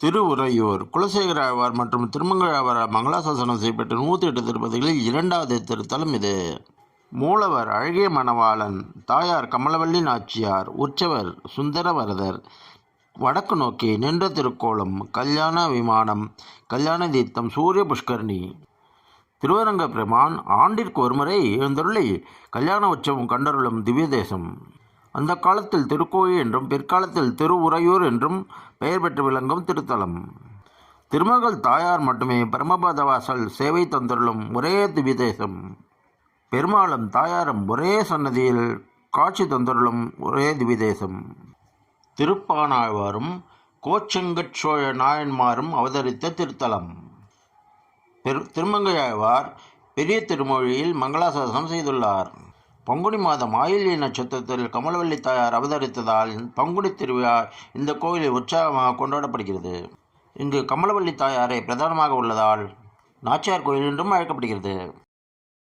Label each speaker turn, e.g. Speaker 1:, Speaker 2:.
Speaker 1: திருஉறையூர் குலசேகர ஆழ்வார் மற்றும் திருமங்கை ஆழ்வாரால் மங்களாசாசனம் செய்யப்பட்ட 108 திருப்பதிகளில் இரண்டாவது திருத்தலம் இது. மூலவர் அழகிய மணவாளன், தாயார் கமலவல்லி நாச்சியார், உற்சவர் சுந்தரவரதர். வடக்கு நோக்கி நின்ற திருக்கோலம், கல்யாண விமானம், கல்யாண தீர்த்தம், சூரிய புஷ்கரணி. திருவரங்க பெருமான் ஆண்டிற்கு ஒருமுறை எழுந்தருளி கல்யாண உற்சவம் கண்டருளும் திவ்ய தேசம். அந்த காலத்தில் திருக்கோயில் என்றும் பிற்காலத்தில் திருஉறையூர் என்றும் பெயர் பெற்று விளங்கும் திருத்தலம். திருமகள் தாயார் மட்டுமே பரமபத வாசல் சேவை தந்தருளும் ஒரே திவ்ய தேசம். பெருமாளும் தாயாரும் ஒரே சன்னதியில் காட்சி தந்தருளும் ஒரே திவ்ய தேசம். திருப்பானாழ்வாரும் கோச்செங்கட் சோழ நாயன்மாரும் அவதரித்த திருத்தலம். திருமங்கையாழ்வார் பெரிய திருமொழியில் மங்களாசாசனம் செய்துள்ளார். பங்குனி மாதம் ஆயில்ய நட்சத்திரத்தில் கமலவல்லி தாயார் அவதரித்ததால் பங்குனி திருவிழா இந்த கோயிலில் உற்சாகமாக கொண்டாடப்படுகிறது. இங்கு கமலவல்லி தாயாரை பிரதானமாக உள்ளதால் நாச்சியார் கோயில் என்றும் அழைக்கப்படுகிறது.